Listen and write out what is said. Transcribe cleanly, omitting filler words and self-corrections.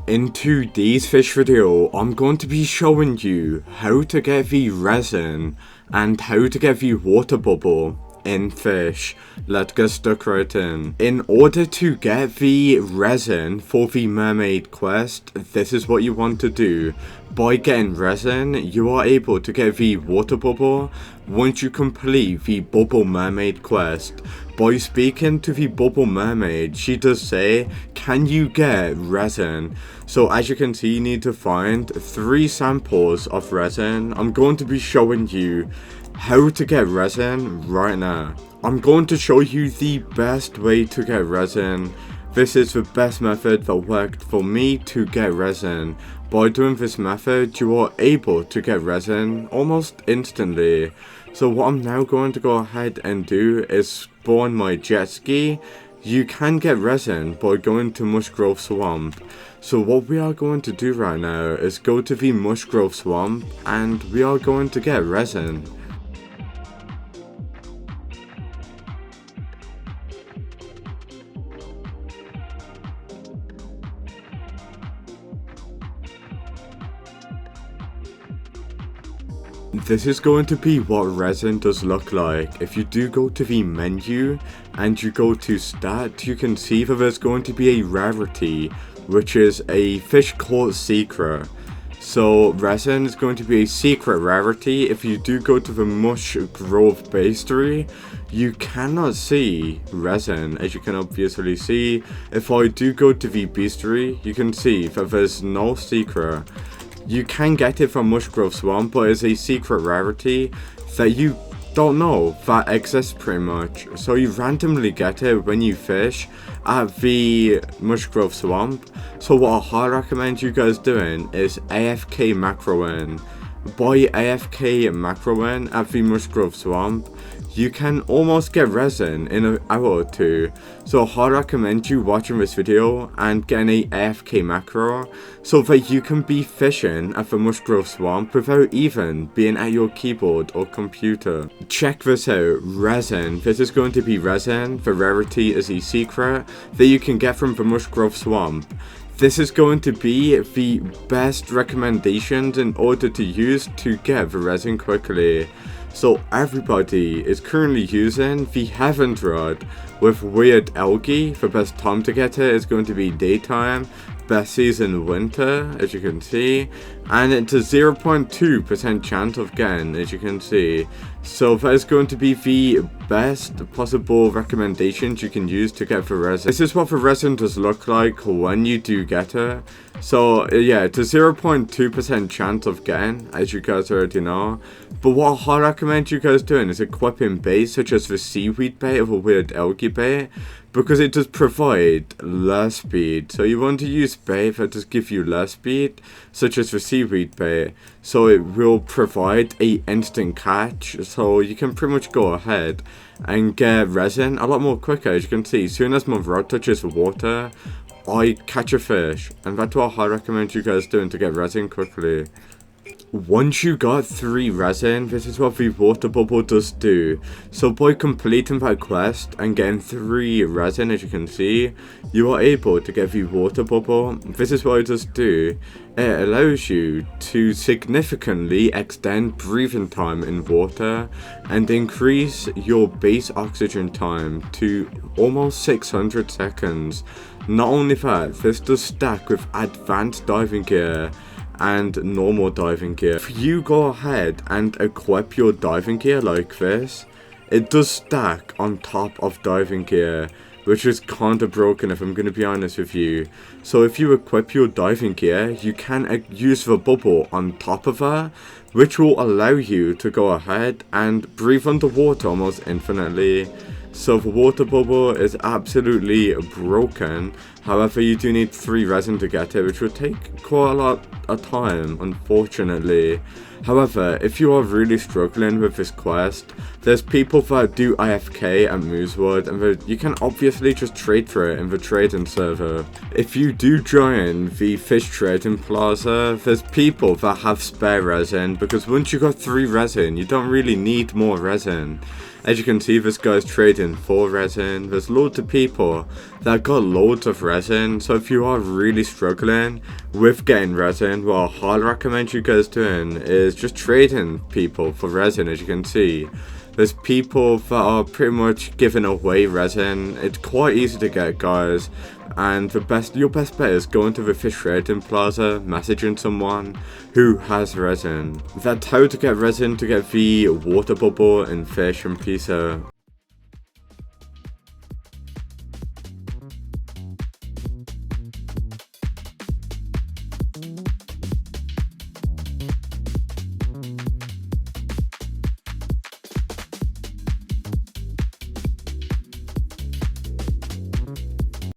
In today's fish video, I'm going to be showing you how to get the resin and how to get the water bubble in fish. Let's get stuck right in. In order to get the resin for the mermaid quest, this is what you want to do. By getting resin, you are able to get the water bubble once you complete the bubble mermaid quest. By speaking to the bubble mermaid, she does say, can you get resin? So as you can see, you need to find 3 samples of resin. I'm going to be showing you how to get resin right now. I'm going to show you the best way to get resin. This is the best method that worked for me to get resin. By doing this method, you are able to get resin almost instantly. So what I'm now going to go ahead and do is spawn my jet ski. You can get resin by going to Mushgrove Swamp. So what we are going to do right now is go to the Mushgrove Swamp and we are going to get resin. This is going to be what resin does look like. If you do go to the menu and you go to stat, you can see that there's going to be a rarity, which is a fish caught secret. So resin is going to be a secret rarity. If you do go to the Mushgrove Bastery, you cannot see resin, as you can obviously see. If I do go to the Beastery, you can see that there's no secret. You can get it from Mushgrove Swamp, but it's a secret rarity that you don't know that exists pretty much. So you randomly get it when you fish at the Mushgrove Swamp. So what I highly recommend you guys doing is AFK macroing. By AFK macroing at the Mushgrove Swamp, you can almost get resin in an hour or 2. So I highly recommend you watching this video and getting a AFK macro so that you can be fishing at the Mushgrove Swamp without even being at your keyboard or computer. Check this out, resin. This is going to be resin. The rarity is a secret that you can get from the Mushgrove Swamp. This is going to be the best recommendations in order to use to get the resin quickly. So everybody is currently using the Heaven's Rod with weird algae. The best time to get it is going to be daytime, best season winter, as you can see, and it's a 0.2% chance of getting, as you can see. So that is going to be the best possible recommendations you can use to get the resin. This is what the resin does look like when you do get it. So yeah, it's a 0.2% chance of getting, as you guys already know. But what I recommend you guys doing is equipping baits such as the seaweed bait or the weird algae bait, because it does provide less speed. So you want to use bait that does give you less speed, such as the seaweed bait. So it will provide a instant catch. So you can pretty much go ahead and get resin a lot more quicker. As you can see, as soon as my rod touches the water, I catch a fish. And that's what I recommend you guys doing to get resin quickly. Once you got 3 resin, this is what the water bubble does do. So by completing that quest and getting 3 resin, as you can see, you are able to get the water bubble. This is what it does do. It allows you to significantly extend breathing time in water and increase your base oxygen time to almost 600 seconds. Not only that, this does stack with advanced diving gear and normal diving gear. If you go ahead and equip your diving gear like this, it does stack on top of diving gear, which is kinda broken if I'm gonna be honest with you. So if you equip your diving gear, you can use the bubble on top of her, which will allow you to go ahead and breathe underwater almost infinitely. So the water bubble is absolutely broken. However, you do need 3 resin to get it, which will take quite a lot of time, unfortunately. However, if you are really struggling with this quest, there's people that do AFK at Moosewood, and you can obviously just trade for it in the trading server. If you do join the fish trading plaza, there's people that have spare resin, because once you got 3 resin, you don't really need more resin. As you can see, this guy's trading for resin. There's loads of people that got loads of resin, so if you are really struggling with getting resin, what I highly recommend you guys doing is just trading people for resin. As you can see, there's people that are pretty much giving away resin. It's quite easy to get, guys, and your best bet is going to the fish trading plaza, messaging someone who has resin. That's how to get resin to get the water bubble in Fish, and peace out.